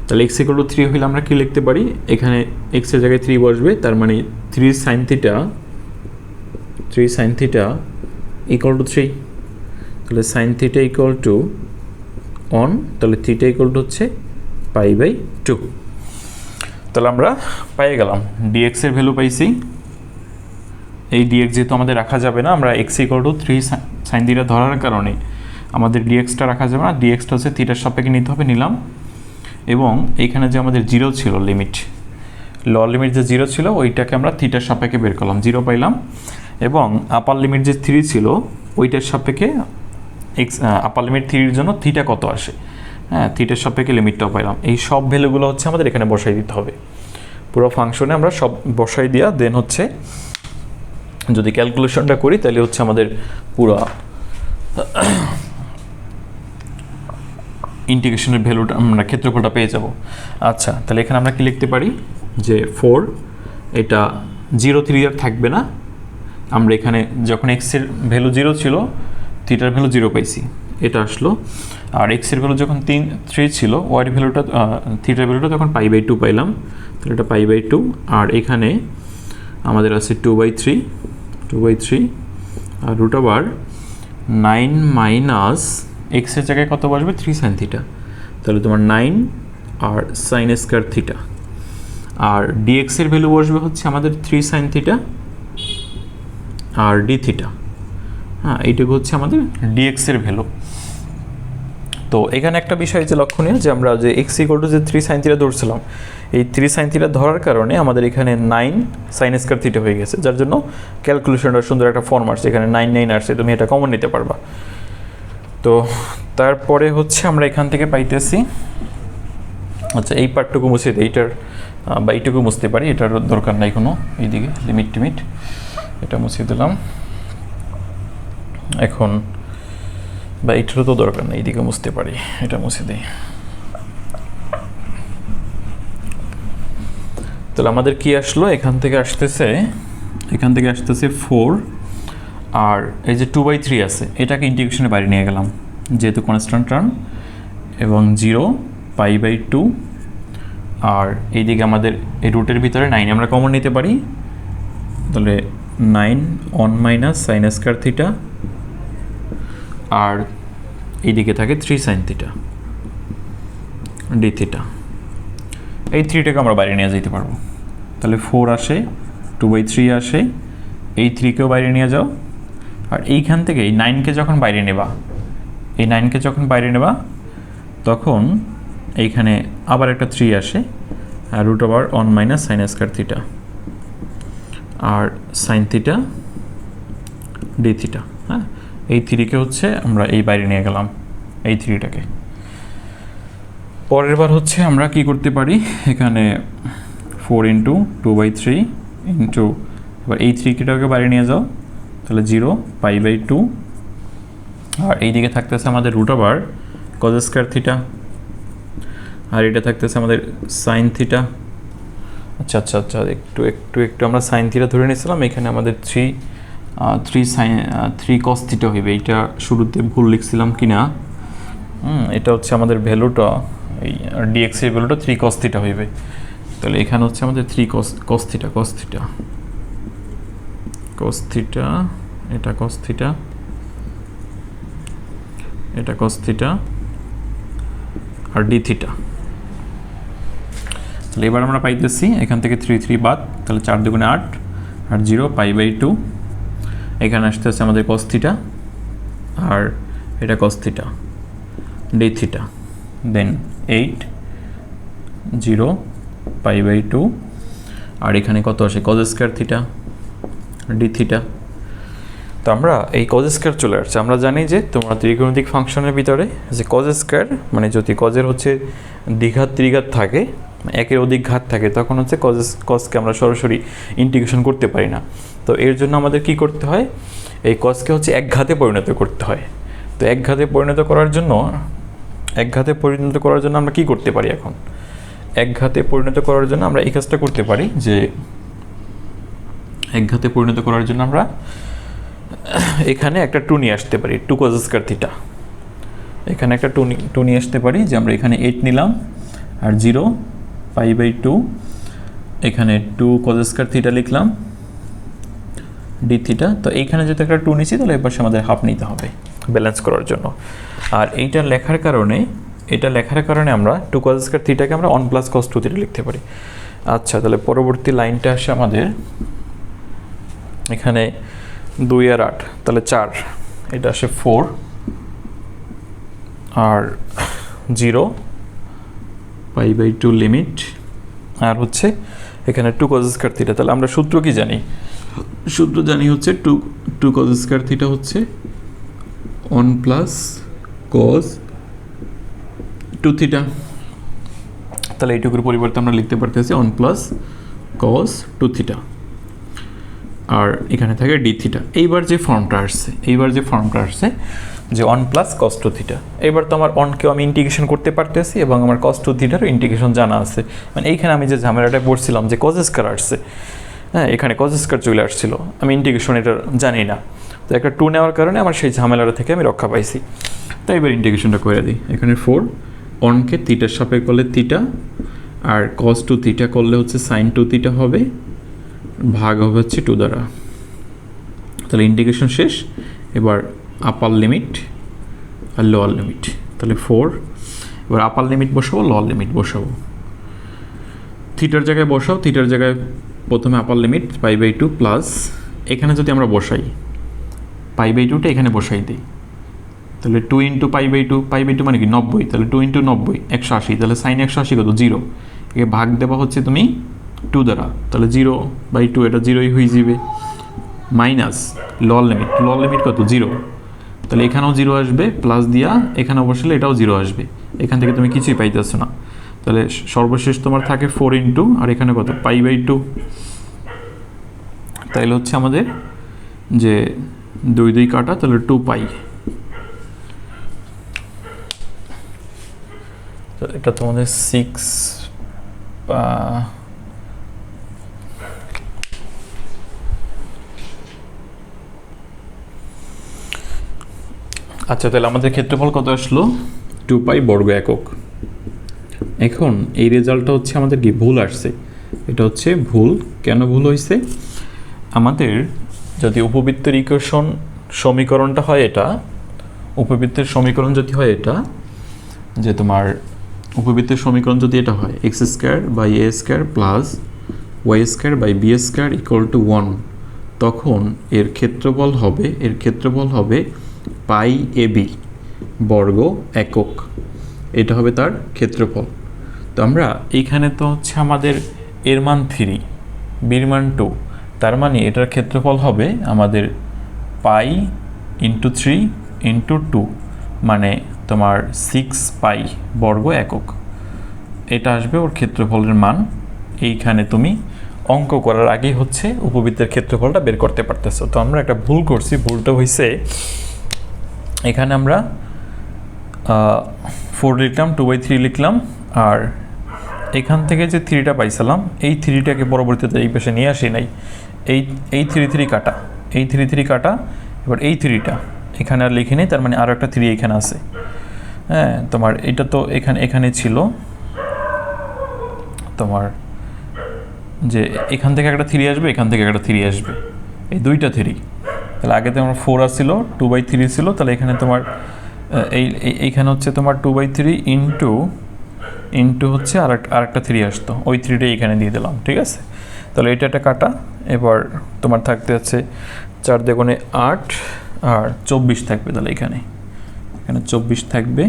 তাহলে এক্স ইকুয়াল টু 3 হইলে আমরা কি লিখতে পারি, এখানে এক্সের জায়গায় 3 বসবে, তার মানে 3 sin থিটা ইকুয়াল টু 3, তাহলে sin থিটা ইকুয়াল টু 1, তাহলে থিটা ইকুয়াল টু হচ্ছে π/2। তাহলে আমরা পেয়ে গেলাম ডিএক্স এর ভ্যালু পাইছি, এই ডিএক্স যেহেতু আমাদের রাখা যাবে না, আমরা x equal to 3 sin theta ধরার কারণে আমাদের ডিএক্সটা রাখা যাবে না, ডিএক্সটা হচ্ছে থিটার সাপেক্ষে নিতে হবে, নিলাম। এবং এইখানে যে আমাদের 0 ছিল লিমিট, লোয়ার লিমিট যে 0 ছিল ওইটাকে আমরা থিটার সাপেক্ষে বের করলাম, 0 পাইলাম। এবং আপার লিমিট যে 3 ছিল ওইটার সাপেক্ষে আপার লিমিট 3 জন্য থিটা কত আসে, হ্যাঁ থিটার সাপেক্ষে লিমিটটাও পাইলাম। এই সব ভ্যালুগুলো হচ্ছে আমাদের এখানে বসাই দিতে হবে, পুরো ফাংশনে আমরা সব বসাই দিয়া দেন হচ্ছে যদি ক্যালকুলেশনটা করি তাহলে হচ্ছে আমাদের পুরো ইন্টিগ্রেশনের ভ্যালুটা আমরা ক্ষেত্রফলটা পেয়ে যাব। আচ্ছা তাহলে এখানে আমরা কি লিখতে পারি যে 4, এটা 0 3 আর থাকবে না, আমরা এখানে যখন এক্সের ভ্যালু 0 ছিল থিটার ভ্যালু 0 পাইছি, এটা আসলো। আর এক্সের ভ্যালু যখন 3 ছিল ওয়াইড ভ্যালুটা থিটার ভ্যালুটা তখন π/2 পাইলাম, তাহলে এটা π/2। আর এখানে আমাদের আছে 2/3 আর √9 মাইনাস এক্সের জায়গায় কত বসবে 3 sin থিটা, তাহলে তোমার 9 আর sin স্কয়ার থিটা। আর ডিএক্সের ভ্যালু বসবে হচ্ছে আমাদের 3 sin থিটা আর ডি থিটা, হ্যাঁ এইটুকু হচ্ছে আমাদের ডিএক্সের ভ্যালু। তো এখানে একটা বিষয় যে লক্ষণীয় যে আমরা যে এক্স ইকুয়াল টু যে 3 sin থিটা ধরছিলাম, এই 3 sin থিটা ধরার কারণে আমাদের এখানে 9 sin স্কয়ার থিটা হয়ে গেছে, যার জন্য ক্যালকুলেশনটা সুন্দর একটা ফর্ম আসছে, এখানে 9 আসছে, তুমি এটা কমন নিতে পারবা। তো তারপরে হচ্ছে আমরা এখান থেকে পাইতেছি, আচ্ছা এই পার্টটুকু মুছে দিই, এইটার বা এইটুকু মুছতে পারি, এটার দরকার নাই কোনো, এইদিকে লিমিট এটা মুছে দিলাম। এখন বা এইটারও তো দরকার নেই, এইদিকে মুছতে পারি, এটা মুছে দিই। তাহলে আমাদের কি আসলো, এখান থেকে আসতেছে 4, আর এই যে 2/3 আছে এটাকে ইন্টিগ্রেশনের বাইরে নিয়ে গেলাম যেহেতু কনস্ট্যান্ট টার্ম, এবং 0 π/2, আর এইদিকে আমাদের এই রুটের ভিতরে 9 আমরা কমন নিতে পারি, তাহলে 9 1 মাইনাস সাইন স্কয়ার থিটা, আর এইদিকে থাকে 3 সাইন থিটা ডি থিটা। এই 3টাকে আমরা বাইরে নিয়ে যেতে পারবো, তাহলে 4 আসে, 2/3 আসে, এই 3কেও বাইরে নিয়ে যাও, আর এইখান থেকে এই 9কে যখন বাইরে নেবা তখন এইখানে আবার একটা 3 আসে, আর root over 1 minus sine square theta, আর সাইন থিটা ডি থিটা। হ্যাঁ, এই 3কে হচ্ছে আমরা এই বাইরে নিয়ে গেলাম, এই 3টাকে। পরের বার হচ্ছে আমরা কি করতে পারি, এখানে 4 ইন্টু 2/3 ইন্টু, এবার এই 3টাকে বাইরে নিয়ে যাও, তাহলে 0 π/2, আর এইদিকে থাকতেছে আমাদের root over cos square theta, আর এটা থাকতেছে আমাদের সাইন থিটা। আচ্ছা আচ্ছা আচ্ছা, একটু একটু একটু আমরা সাইন থিটা ধরে নিয়েছিলাম, এখানে আমাদের 3 কস থিটা হইবে, এইটা শুরুতে ভুল লিখছিলাম কি না। এটা হচ্ছে আমাদের ভ্যালুটা, এই dx এর ভ্যালুটা 3 কস থিটা হইবে, তাহলে এখানে হচ্ছে আমাদের 3 কস থিটা, এটা কস থিটা, এটা কস থিটা, আর ডি থিটা। তাহলে এবার আমরা পাইতেছি এখান থেকে 3 বাদ, তাহলে 4 দুগুণে 8, আর 0 π/2, এখানে আসতেছে আমাদের কস থিটা, আর এটা কস থিটা ডি থিটা, দেন 8 0 π/2, আর এখানে কত আসে cause square theta d theta. তো আমরা এই কজ স্কয়ার চলে আসছে, আমরা জানি যে তোমরা ত্রিকোণমিতিক ফাংশনের ভিতরে যে কজ স্কয়ার মানে যদি কজের হচ্ছে দ্বিঘাত ত্রিঘাত থাকে, একের অধিক ঘাত থাকে, তখন হচ্ছে কজকে আমরা সরাসরি ইন্টিগ্রেশন করতে পারি না। তো এর জন্য আমাদের কি করতে হয়, এই কজকে হচ্ছে এক ঘাতে পরিণত করতে হয়। তো এক ঘাতে পরিণত করার জন্য আমরা কি করতে পারি, এখন এক ঘাতে পরিণত করার জন্য আমরা এই কাজটা করতে পারি যে এক ঘাতে পরিণত করার জন্য আমরা এখানে একটা 2 নিয়ে আসতে পারি, 2 cos স্কয়ার থিটা। এখানে একটা 2 নিয়ে আসতে পারি, যে আমরা এখানে 8 নিলাম, আর 0 π/2, এখানে 2 cos স্কয়ার থিটা লিখলাম ডি থিটা। তো এইখানে যদি একটা 2 নিচ্ছি, তাহলে এর পাশে আমাদের হাফ নিতে হবে ব্যালেন্স করার জন্য। আর এইটা লেখার কারণে আমরা 2 cos স্কয়ার থিটাকে আমরা 1 + cos 2 থিটা লিখতে পারি। আচ্ছা, তাহলে পরবর্তী লাইনটা আসে আমাদের এখানে 2 আর 8, তাহলে 4, এটা আসে 4, আর 0 π/2 লিমিট, আর হচ্ছে এখানে 2 cos স্কয়ার থিটা। তাহলে আমরা সূত্র কি জানি, হচ্ছে 2 cos স্কয়ার থিটা হচ্ছে 1 + cos 2 থিটা। তাহলে এইটুকুর পরিবর্তে আমরা লিখতে পারতেছি 1 + cos 2 থিটা, আর এখানে থাকে ডি থিটা। এইবার যে ফর্মটা আসছে যে 1 + cos 2 থিটা, এইবার তো আমার 1কেও আমি ইন্টিগ্রেশন করতে পারতেছি এবং আমার cos 2 থিটারও ইন্টিগ্রেশন জানা আছে। মানে এইখানে আমি যে ঝামেলাটা পড়ছিলাম যে cos স্কয়ার আসছে, হ্যাঁ এখানে cos স্কয়ার চলে আসছিল, আমি ইন্টিগ্রেশন এটা জানি না, তো একটা 2 নেওয়ার কারণে আমার সেই ঝামেলাটা থেকে আমি রক্ষা পাইছি। তাই এবার ইন্টিগ্রেশনটা করে দিই। এখানে 4, 1কে থিটার সাপেক্ষে করলে থিটা, আর cos 2 থিটা করলে হচ্ছে sin 2 থিটা হবে, ভাগ হবে হচ্ছে 2 দ্বারা। তাহলে ইন্টিগ্রেশন শেষ। এবার আপার লিমিট আর লোয়ার লিমিট, তাহলে 4, এবার আপার লিমিট বসাবো, লোয়ার লিমিট বসাবো। থিটার জায়গায় বসাও, থিটার জায়গায় প্রথমে আপার লিমিট π/2 প্লাস, এখানে যদি আমরা বসাই π/2টা এখানে বসাই দিই, তাহলে 2 × π/2 মানে কি 90, তাহলে 2 × 90 180, তাহলে সাইন 180 কত 0, একে ভাগ দেওয়া হচ্ছে তুমি 2 দ্বারা, তাহলে 0/2 এটা 0ই হয়ে যাবে, মাইনাস লোয়ার লিমিট কত 0, তাহলে এখানেও 0 আসবে, প্লাস দিয়া এখানে বসলে এটাও 0 আসবে, এখান থেকে তুমি কিছুই পাইতেছো না। তাহলে সর্বশেষ তোমার থাকে 4 × আর এখানে কত π/2, তাইলে হচ্ছে আমাদের যে 2 কাটা, তাহলে 2π, এটা তোমাদের 6 আচ্ছা, তাহলে আমাদের ক্ষেত্রফল কত আসলো? 2 পাই বর্গ একক। এখন এই রেজাল্টটা হচ্ছে আমাদের কি ভুল আসছে, এটা হচ্ছে ভুল। কেন ভুল হয়েছে? আমাদের যদি উপবৃত্তের ইকুয়েশন সমীকরণটা হয় এটা, উপবৃত্তের সমীকরণ যদি হয় এটা, যে তোমার উপবৃত্তের সমীকরণ যদি এটা হয় x square by a square plus y square by b square equal to 1, তখন এর ক্ষেত্রফল হবে পাই এ বি বর্গ একক। এটা হবে তার ক্ষেত্রফল। তো আমরা এইখানে তো হচ্ছে আমাদের এর মান 3, বির মান 2, তার মানে এটার ক্ষেত্রফল হবে আমাদের পাই ইন্টু 3 ইন্টু 2, মানে তোমার 6 পাই বর্গ একক। এটা আসবে ওর ক্ষেত্রফলের মান। এইখানে তুমি অঙ্ক করার আগেই হচ্ছে উপবৃত্তের ক্ষেত্রফলটা বের করতে পারতেছো। তো আমরা একটা ভুল করছি, ভুলটা হয়েছে এখানে আমরা 4 লিখলাম, 2/3 লিখলাম, আর এখান থেকে যে 3টা পাইছিলাম এই 3টাকে পরবর্তীতে এই পাশে নিয়ে আসি নাই। এই 3 কাটা, এই 3 কাটা, এবার এই 3টা এখানে আর লিখে নেই, তার মানে আরও একটা 3 এখানে আছে। হ্যাঁ, তোমার এটা তো এখানে ছিল তোমার, যে এখান থেকে একটা 3 আসবে, এখান থেকে একটা 3 আসবে, এই দুইটা 3। তাহলে আগে তো আমার 4 আসছিল, 2/3 ছিল, তাহলে এখানে তোমার এইখানে হচ্ছে তোমার 2/3 ইন্টু হচ্ছে আরেকটা 3 আসতো, ওই 3টাই এখানে দিয়ে দিলাম। ঠিক আছে, তাহলে এটা একটা কাটা। এবার তোমার থাকতে আছে 4 দ্বিগুণে 8 আর 24 থাকবে। তাহলে এখানে 24 থাকবে,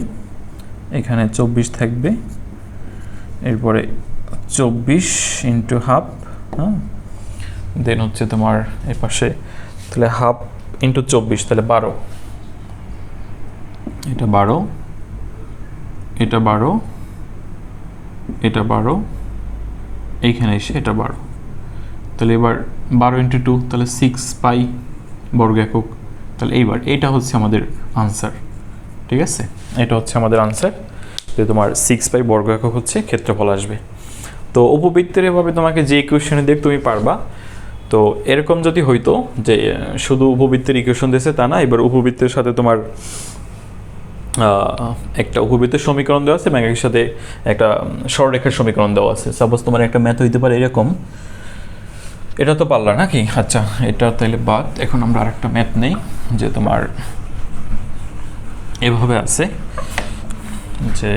এখানে 24 থাকবে, এরপরে 24 ইন্টু হাফ, হ্যাঁ, দেন হচ্ছে তোমার এই পাশে তাহলে হাফ ইন্টু 24, তাহলে 12, এটা 12, এটা 12, এটা 12, এইখানে এসে এটা 12। তাহলে এবার 12 ইন্টু 2, তাহলে 6 পাই বর্গ একক। তাহলে এইবার এটা হচ্ছে আমাদের আনসার। ঠিক আছে, এটা হচ্ছে আমাদের আনসার, যে তোমার 6 পাই বর্গ একক হচ্ছে ক্ষেত্রফল আসবে। তো উপবৃত্তের এভাবে তোমাকে যে ইকুয়েশনে দেখ তুমি পারবা। তো এরকম যদি হইতো যে শুধু উপবৃত্তের ইকুয়েশন দিয়েছে তা না, এবার উপবৃত্তের সাথে তোমার একটা উপবৃত্তের সমীকরণ দেওয়া আছে এবং এর সাথে একটা সরলরেখার সমীকরণ দেওয়া আছে। সাপোজ তোমার একটা ম্যাথ হইতে পারে এরকম, এটা তো পারলা নাকি? আচ্ছা, এটা তাইলে বাদ। এখন আমরা আরেকটা ম্যাথ নেই, যে তোমার এভাবে আছে যে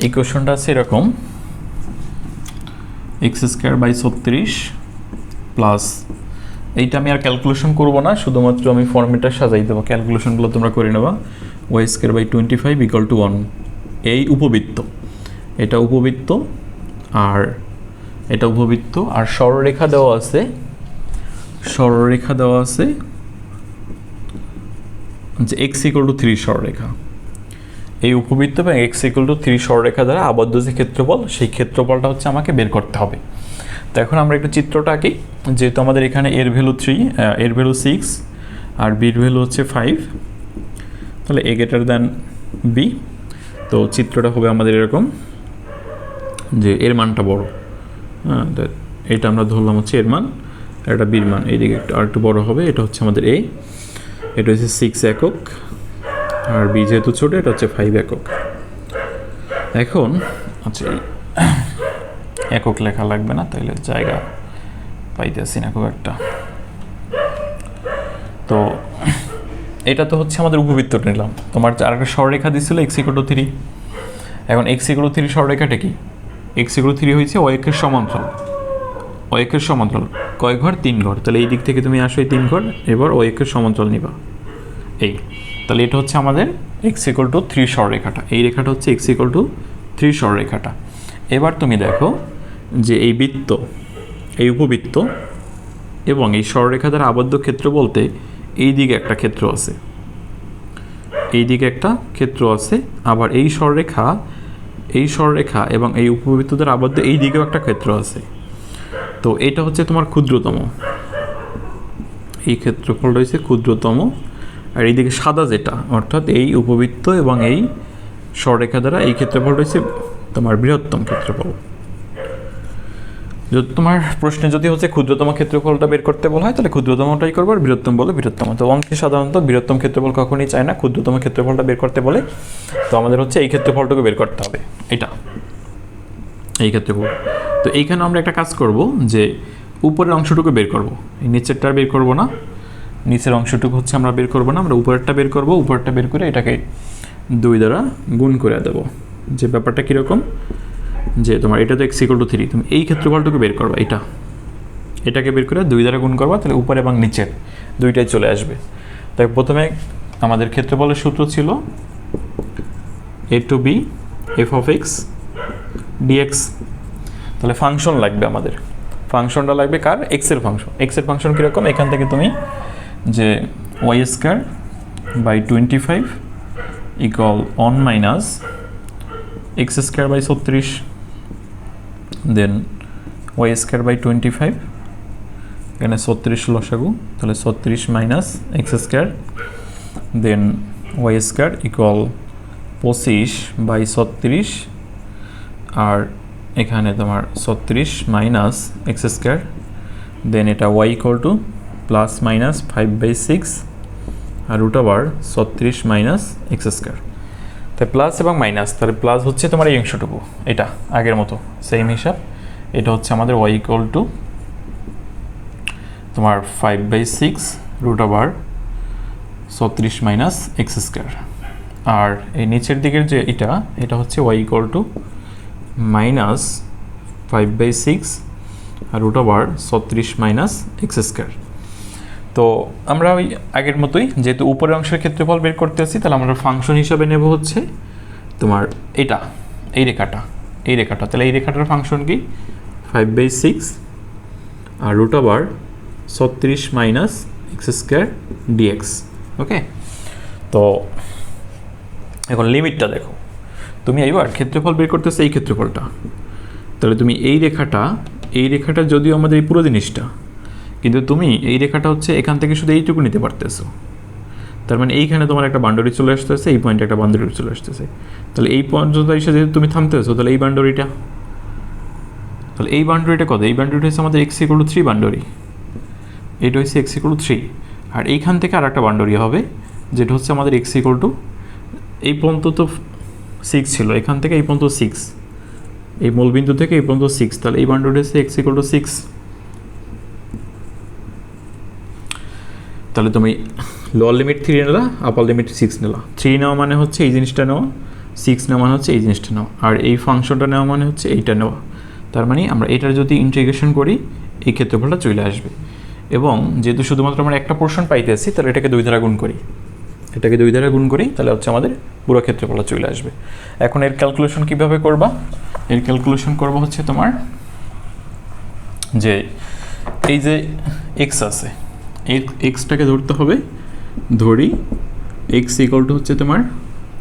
ইকুয়েশনটা আছে এরকম, এক্স স্কোয়ার বাই 36 প্লাস, এইটা আমি আর ক্যালকুলেশন করবো না, শুধুমাত্র আমি ফর্মেটটা সাজাই দেবো, ক্যালকুলেশনগুলো তোমরা করে নেবা। Y square by 25 equal to 1, এই উপবৃত্ত, এটা উপবৃত্ত, আর এটা উপবৃত্ত, আর সরলরেখা দেওয়া আছে, যে এক্স ইকুয়াল টু 3 সরলরেখা। এই উপবৃত্ত এবং এক্স ইকুয়াল টু 3 সরলরেখা দ্বারা আবদ্ধ যে ক্ষেত্রফল, সেই ক্ষেত্রফলটা হচ্ছে আমাকে বের করতে হবে। তো এখন আমরা একটু চিত্রটা আঁকি। যেহেতু আমাদের এখানে এর ভ্যালু 3, এর ভ্যালু 6 আর বির ভ্যালু হচ্ছে 5, তাহলে এ গ্রেটার দ্যান বি। তো চিত্রটা হবে আমাদের এরকম, যে এর মানটা বড়, হ্যাঁ, এটা আমরা ধরলাম হচ্ছে এর মান, আর এটা বির মান, এইদিকে আর একটু বড় হবে, এটা হচ্ছে আমাদের এ, এটা হচ্ছে 6 একক, আর বি যেহেতু ছোটো এটা হচ্ছে 5 একক। এখন আচ্ছা, একক লেখা লাগবে না, তাইলে জায়গা পাইতেছি না খুব একটা। তো এটা তো হচ্ছে আমাদের উপবৃত্তটা নিলাম। তোমার আরেকটা সরলরেখা দিছিল এক্স ইকুয়াল টু 3। এখন এক্স ইকুয়াল টু 3 সরলরেখাটা কি? এক্স ইকুয়াল টু 3 হয়েছে ওয়াই এর সমান্তরাল। ওয়াই এর সমান্তরাল কয় ঘর? 3 ঘর। তাহলে এই দিক থেকে তুমি আসো এই 3 ঘর, এবার ওয়াই এর সমান্তরাল নিবা এই। তাহলে এটা হচ্ছে আমাদের এক্স ইকুয়াল টু 3 সরলরেখাটা, এই রেখাটা হচ্ছে এক্স ইকুয়াল টু 3 সরলরেখাটা। এবার তুমি দেখো যে এই বৃত্ত, এই উপবৃত্ত এবং এই সরলরেখা দ্বারা আবদ্ধ ক্ষেত্র বলতে এই দিকে একটা ক্ষেত্র আছে, এই দিকে একটা ক্ষেত্র আছে, আবার এই সরলরেখা এবং এই উপবৃত্ত দ্বারা আবদ্ধ এই দিকেও একটা ক্ষেত্র আছে। তো এটা হচ্ছে তোমার ক্ষুদ্রতম, এই ক্ষেত্রফলটা হচ্ছে ক্ষুদ্রতম, আর এইদিকে সাদা যেটা, অর্থাৎ এই উপবৃত্ত এবং এই সরলরেখা দ্বারা এই ক্ষেত্রফলটা হচ্ছে তোমার বৃহত্তম ক্ষেত্রফল। যদি তোমার প্রশ্নে যদি হচ্ছে ক্ষুদ্রতম ক্ষেত্রফলটা বের করতে বলা হয় তাহলে ক্ষুদ্রতমটাই করবো, আর বৃহত্তম বলে বৃহত্তম। তো অঙ্কে সাধারণত বৃহত্তম ক্ষেত্রফল কখনই চায় না, ক্ষুদ্রতম ক্ষেত্রফলটা বের করতে বলে। তো আমাদের হচ্ছে এই ক্ষেত্রফলটাকে বের করতে হবে, এটা এই ক্ষেত্রফল। তো এইখানে আমরা একটা কাজ করব যে উপরের অংশটুকু বের করব, এই নিচেরটা বের করব না, নিচের অংশটুকু হচ্ছে আমরা বের করব না, আমরা উপরেরটা বের করব। উপরেরটা বের করে এটাকে 2 দ্বারা গুণ করে দেব। যে ব্যাপারটা কীরকম, যে তোমার এটা তো x = 3, তুমি এই ক্ষেত্রফলটুকু বের করবা, এটাকে বের করে 2 দ্বারা গুণ করবা, তাহলে উপরে এবং নিচের দুইটাই চলে আসবে। তাই প্রথমে আমাদের ক্ষেত্রফলের সূত্র ছিল a to b f(x) dx। তাহলে ফাংশন লাগবে আমাদের, ফাংশনটা লাগবে কার, x এর ফাংশন। x এর ফাংশন কীরকম, এখান থেকে তুমি যে y²/25 = 1 - x²/36, দেন y²/25, এখানে 36 লসাগু, তাহলে 36 - x², দেন y² = 25/36, আর এখানে তোমার 36 - x², দেন এটা y = +-5/6 আর √36 - x²। তাই প্লাস এবং মাইনাস, তাহলে প্লাস হচ্ছে তোমার এই অংশটুকু, এটা আগের মতো সেম হিসাব। এটা হচ্ছে আমাদের y = তোমার 5/6 √36 - x²। আর এই নিচের দিকের যে এটা হচ্ছে y = -5/6 আর √36 - x²। তো আমরা ওই আগের মতোই, যেহেতু উপরের অংশের ক্ষেত্রফল বের করতে আসি, তাহলে আমরা ফাংশন হিসাবে নেব হচ্ছে তোমার এটা, এই রেখাটা। তাহলে এই রেখাটার ফাংশন কি, 5/6 আর √36 - x² dx। ওকে, তো এখন লিমিটটা দেখো, তুমি এইবার ক্ষেত্রফল বের করতেছো এই ক্ষেত্রফলটা, তাহলে তুমি এই রেখাটা যদিও আমাদের এই পুরো জিনিসটা, কিন্তু তুমি এই রেখাটা হচ্ছে এখান থেকে শুধু এইটুকু নিতে পারতেছো। তার মানে এইখানে তোমার একটা বাউন্ডারি চলে আসতেছে, এই পয়েন্টে একটা বাউন্ডারি চলে আসতেছে। তাহলে এই পর্যন্ত এসে যেহেতু তুমি থামতেছো, তাহলে এই বাউন্ডারিটা কত, এই বাউন্ডারিটা হচ্ছে আমাদের x = 3 বাউন্ডারি, এটা হচ্ছে x = 3। আর এইখান থেকে আর একটা বাউন্ডারি হবে, যেটা হচ্ছে আমাদের x = এই পর্যন্ত তো 6 ছিল, এখান থেকে এই পর্যন্ত 6, এই মূলবিন্দু থেকে এই পর্যন্ত 6, তাহলে এই বাউন্ডারি হচ্ছে x = 6। তাহলে তুমি লোয়ার লিমিট 3 নিলা, আপার লিমিট 6 নিলা। 3 নেওয়া মানে হচ্ছে এই জিনিসটা নেওয়া, 6 নেওয়া মানে হচ্ছে এই জিনিসটা নেওয়া, আর এই ফাংশনটা নেওয়া মানে হচ্ছে এইটা নেওয়া। তার মানে আমরা এটার যদি ইন্টিগ্রেশন করি, এই ক্ষেত্রফলটা চলে আসবে। এবং যেহেতু শুধুমাত্র আমরা একটা পোর্শন পাইতেছি, তাহলে এটাকে 2 দ্বারা গুণ করি, তাহলে হচ্ছে আমাদের পুরো ক্ষেত্রফলটা চলে আসবে। এখন এর ক্যালকুলেশন কিভাবে করবা, এর ক্যালকুলেশন করবো হচ্ছে তোমার যে এই যে x আছে, এক্সটাকে ধরতে হবে, ধরি x = হচ্ছে তোমার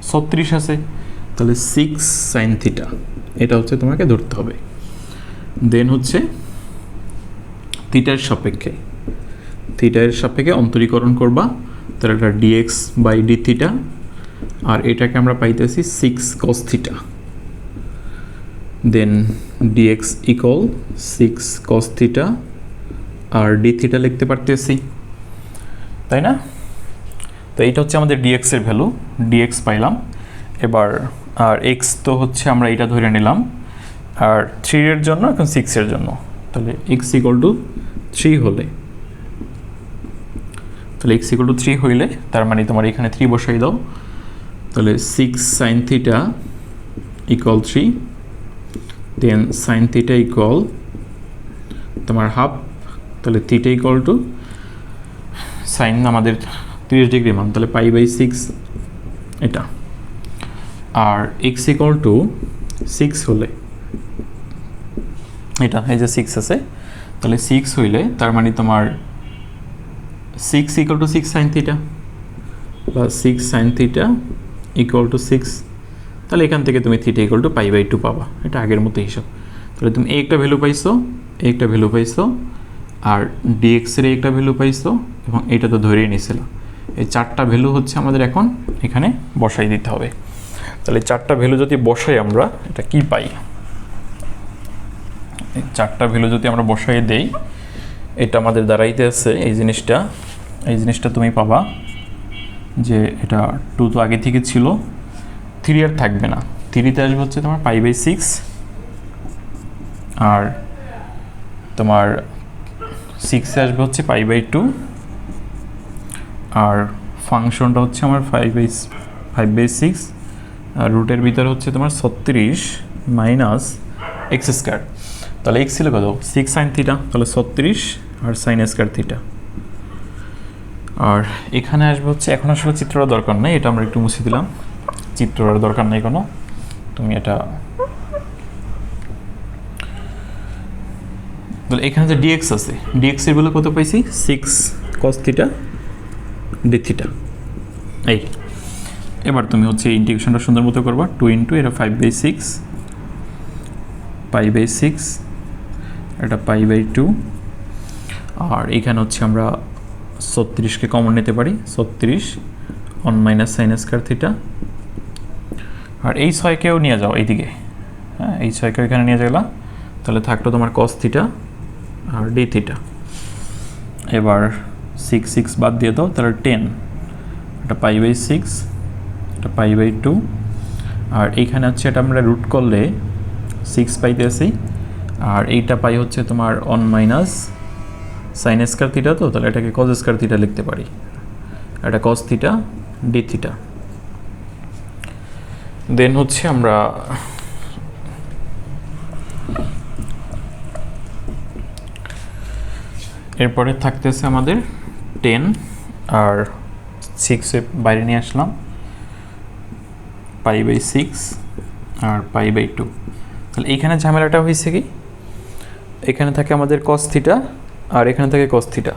36 আছে, তাহলে 6 sin θ, এটা হচ্ছে তোমাকে ধরতে হবে। দেন হচ্ছে থিটার সাপেক্ষে অন্তরীকরণ করবা, তাহলে এটা dx/dθ, আর এটাকে আমরা পাইতেছি 6 cos θ, দেন dx = 6 cos θ, আর dθ লিখতে পারতেছি, তাই না? তো এইটা হচ্ছে আমাদের dx এর ভ্যালু, dx পাইলাম। এবার আর x তো হচ্ছে আমরা এটা ধরে নিলাম, আর 3 এর জন্য, এখন 6 এর জন্য, তাহলে x = 3 হলে, তার মানে তোমার এখানে 3 বসাই দাও, তাহলে 6 sin θ = 3, দেন sin θ = তোমার হাফ, তাহলে θ = সাইন আমাদের 30 ডিগ্রি মান, তাহলে π/6 এটা। আর x = 6 হলে, এটা এই যে 6 আছে, তাহলে 6 হইলে তার মানে তোমার 6 = 6 sin θ প্লাস 6 sin θ = 6, তাহলে এখান থেকে তুমি θ = π/2 পাবা, এটা আগের মতো হিসাব। তাহলে তুমি একটা ভ্যালু পাইছো, আর dx এর একটা ভ্যালু পাইছো, এবং এটা তো ধরেই নিছিল। এই 4টা ভ্যালু হচ্ছে আমাদের এখন এখানে বসাই দিতে হবে। তাহলে 4টা ভ্যালু যদি বসাই আমরা, এটা কি পাই, এই 4টা ভ্যালু যদি আমরা বসাই দেই, এটা আমাদের দাঁড়াইতে আছে এই জিনিসটা তুমি পাবা যে এটা 2 তো আগে থেকে ছিল, 3 আর থাকবে না, 3তে আসবে হচ্ছে তোমার π/6, আর তোমার 6 আসবে হচ্ছে π/2, আর ফাংশনটা হচ্ছে আমার 5/6, আর রুটের ভিতরে হচ্ছে তোমার 36 মাইনাস এক্স স্কোয়ার। তাহলে এক্স ছিল কত? 6 sin থিটা, তাহলে 36 আর sin স্কোয়ার থিটা। আর এখানে আসবে হচ্ছে, এখন আসলে চিত্রটা দরকার নেই, এটা আমরা একটু মুছে দিলাম, চিত্রটার দরকার নেই কোনো, তুমি এটা তাহলে এখানে যে ডিএক্স আছে, ডিএক্স এর ভ্যালু কত পাইছি? 6 cos থিটা ডি থিটা। এই এবার তুমি হচ্ছে ইন্টিগ্রেশনটা সুন্দর মতো করবা, 2 ইন্টু এটা 5/6, π/6, এটা π/2, আর এখানে হচ্ছে আমরা 36কে কমন নিতে পারি, 36 1 মাইনাস সাইন স্কয়ার থিটা, আর এই 6কেও নিয়ে যাও এইদিকে, হ্যাঁ এই 6কেও এখানে নিয়ে গেলা, তাহলে থাকলো তোমার cos থিটা আর ডি থিটা। এবার 6 বাদ দিয়ে দাও, তাহলে 10, এটা π/6, এটা π/2, আর এইখানে হচ্ছে এটা আমরা রুট করলে 6 পাইতে আসি, আর এইটা পাই হচ্ছে তোমার 1 মাইনাস সাইন স্কয়ার থিটা, তো তাহলে এটাকে cos স্কয়ার থিটা লিখতে পারি, এটা cos থিটা ডি থিটা। দেন হচ্ছে আমরা এরপরে থাকতেছে আমাদের 10 আর 6 বাইরে নিয়ে আসলাম, π/6 আর π/2। তাহলে এইখানে ঝামেলাটা হয়েছে কি, এখানে থাকে আমাদের cos থিটা আর এখানে থাকে cos থিটা,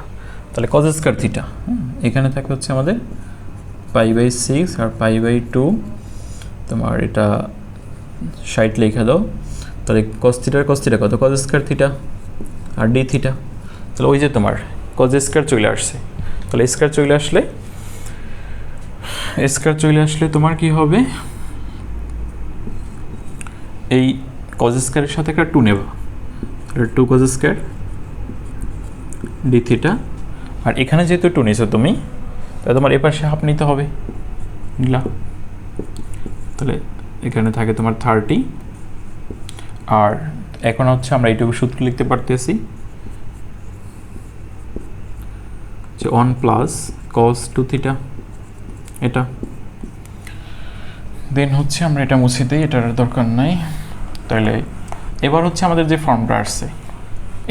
তাহলে cos স্কয়ার থিটা, এখানে থাকে হচ্ছে আমাদের π/6 আর π/2, তোমার এটা 60 লিখে দাও, তাহলে cos থিটার cos থিটা কত? cos স্কয়ার থিটা আর ডি থিটা, তাহলে ওই যে তোমার cos স্কয়ার চলে আসছে, তাহলে স্কয়ার চলে আসলে তোমার কি হবে, এই cos স্কয়ারের সাথে একটা 2 নেবা, তাহলে 2 cos স্কয়ার ডি থিটা, আর এখানে যেহেতু 2 নিছো তুমি, তাহলে তোমার এই পাশে হাফ নিতে হবে, নিলা, তাহলে এখানে থাকে তোমার 30, আর এখন হচ্ছে আমরা এইটুকু সূত্র লিখতে পারতেছি যে 1 প্লাস cos 2 থিটা, এটা দেন হচ্ছে আমরা এটা মুছে দিই, এটার দরকার নাই। তাহলে এবার হচ্ছে আমাদের যে ফর্মটা আসছে,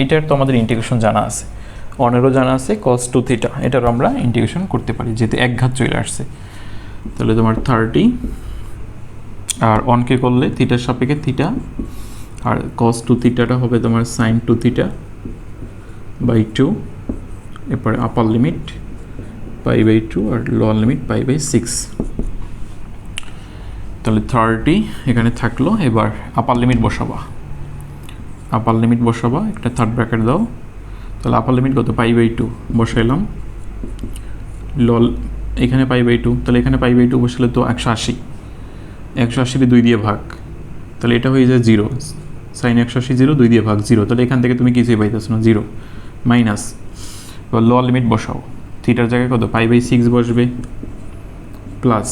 এটার তো আমাদের ইন্টিগ্রেশন জানা আছে, 1-এরও জানা আছে, cos 2 থিটা, এটারও আমরা ইন্টিগ্রেশন করতে পারি যেহেতু এক ঘাত চলে আসছে। তাহলে তোমার 30 আর 1কে করলে থিটার সাপেক্ষে থিটা, আর cos 2 থিটাটা হবে তোমার sin 2 থিটা বাই 2, এরপরে আপার লিমিট π/2 আর লোয়ার লিমিট π/6, তাহলে 30 এখানে থাকলো। এবার আপার লিমিট বসাবা, একটা থার্ড ব্র্যাকেট দাও, তাহলে আপার লিমিট কত? π/2 বসাইলাম, লল এখানে π/2, তাহলে এখানে π/2 বসালে তো 180 2 দিয়ে ভাগ, তাহলে এটা হয়ে যায় 0, sin 180 0 2 দিয়ে ভাগ 0, তাহলে এখান থেকে তুমি কিছুই পাইতেছো না, 0 মাইনাস। এবার লোয়ার লিমিট বসাও, থিটার জায়গায় কত? π/6 বসবে, প্লাস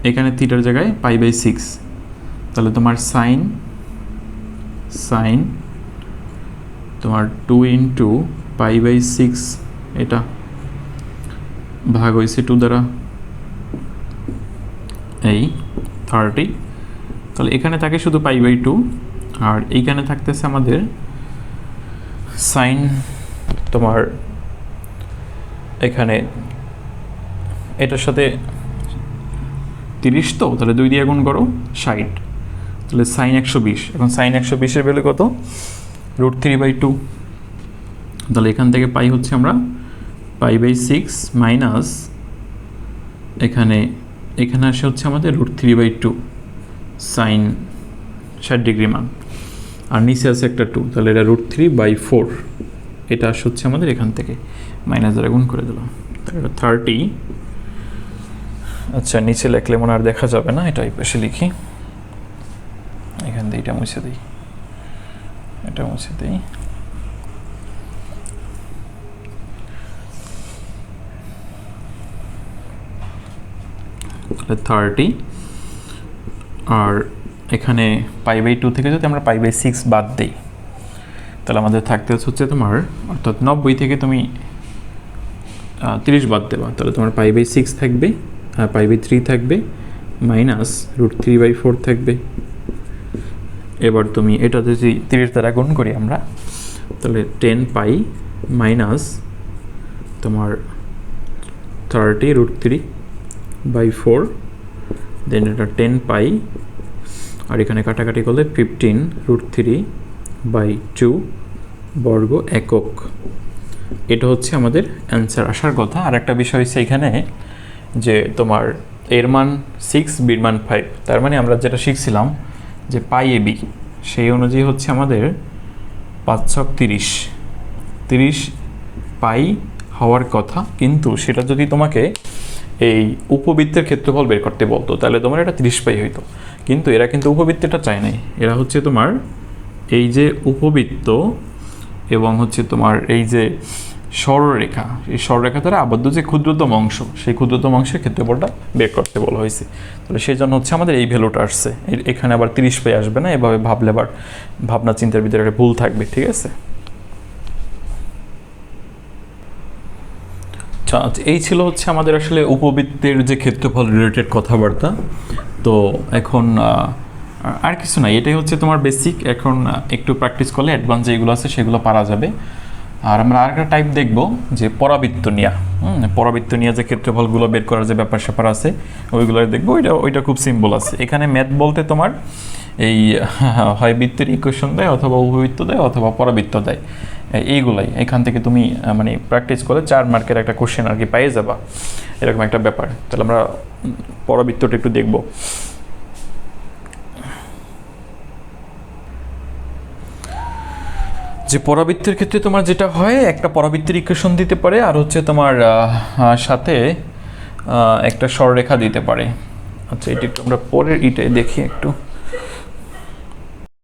এখানে থিটার জায়গায় π/6, তাহলে তোমার সাইন তোমার 2 ইন্টু π/6, এটা ভাগ হয়েছে 2 দ্বারা, এই 30, তাহলে এখানে থাকে শুধু π/2, আর এইখানে থাকতেছে আমাদের সাইন তোমার, এখানে এটার সাথে 30, তো তাহলে 2 দিয়ে গুণ করো 60, তাহলে সাইন 120, এখন সাইন 120-এর ভ্যালু কত? √3/2, তাহলে এখান থেকে পাই হচ্ছে আমরা π/6 মাইনাস এখানে আসে হচ্ছে আমাদের √3/2 সাইন 60 ডিগ্রি মান, আর নিচে আছে একটা 2, তাহলে এটা √3/4, এটা আসে হচ্ছে আমাদের এখান থেকে, মাইনাস দ্বারা গুণ করে দিলাম, তাহলে এটা 30। আচ্ছা নিচে লিখলে মনে আর দেখা যাবে না, এটা এই পাশে লিখি, এখান দিয়ে এটা মুছে দিই, এটা মুছে দিই। তাহলে 30 আর এখানে π/2 থেকে যদি আমরা π/6 বাদ দিই তাহলে আমাদের থাকতে হচ্ছে তোমার অর্থাৎ 90 থেকে তুমি 30 বাদ দেবা, তাহলে তোমার π/6 থাকবে, π/3 থাকবে, মাইনাস √3/4 থাকবে। এবার তুমি এটা যদি 30 দ্বারা গুণ করি আমরা তাহলে 10 পাই মাইনাস তোমার 30 √3/4, দেন এটা 10 পাই আর এখানে কাটাকাটি করলে 15 √3/2 বর্গ একক। এটা হচ্ছে আমাদের অ্যান্সার আসার কথা। আর একটা বিষয় হচ্ছে এখানে যে তোমার এর মান 6, বির মান 5, তার মানে আমরা যেটা শিখছিলাম যে π/a/b সেই অনুযায়ী হচ্ছে আমাদের 5 30 পাই হওয়ার কথা, কিন্তু সেটা যদি তোমাকে এই উপবৃত্তের ক্ষেত্রফল বের করতে বলতো তাহলে তোমার এটা 30 পাই হইতো, কিন্তু এরা কিন্তু উপবৃত্তটা চায় নাই। এরা হচ্ছে তোমার এই যে উপবৃত্ত এবং হচ্ছে তোমার এই যে সরলরেখা, এই সরলরেখা দ্বারা আবদ্ধ যে ক্ষুদ্রতম অংশ সেই ক্ষুদ্রতম অংশের ক্ষেত্রফলটা বের করতে বলা হয়েছে। তাহলে সেই জন্য হচ্ছে আমাদের এই ভ্যালুটা আসছে। এখানে আবার 30 পাই আসবে না, এভাবে ভাবলে আবার ভাবনা চিন্তার ভিতরে একটা ভুল থাকবে, ঠিক আছে। আচ্ছা, এই ছিল হচ্ছে আমাদের আসলে উপবৃত্তের যে ক্ষেত্রফল রিলেটেড কথাবার্তা। তো এখন আর কিছু নাই, এটাই হচ্ছে তোমার বেসিক। এখন একটু প্র্যাকটিস করলে অ্যাডভান্স যেগুলো আছে সেগুলো পারা যাবে। আর আমরা আরেকটা টাইপ দেখব যে পরাবৃত্ত নিয়া, পরাবৃত্ত নিয়ে যে ক্ষেত্রফলগুলো বের করার যে ব্যাপার স্যাপার আছে ওইগুলো দেখবো। ওইটা খুব সিম্পল আছে। এখানে ম্যাথ বলতে তোমার এই হয় বৃত্তের ইকুয়েশন দেয় অথবা উপবৃত্ত দেয় অথবা পরাবৃত্ত দেয়, এইগুলাই এখান থেকে তুমি মানে প্র্যাকটিস করে 4 মার্কের একটা কোশ্চেন আর কি পেয়ে যাবা, এরকম একটা ব্যাপার। তাহলে আমরা পরাবৃত্তটা একটু দেখব। যে পরাবৃত্তের ক্ষেত্রে তোমার যেটা হয়, একটা পরাবৃত্তের ইকুয়েশন দিতে পারে আর হচ্ছে তোমার সাথে একটা সরলরেখা দিতে পারে। আচ্ছা, এটা একটু আমরা পরের দেখি একটু।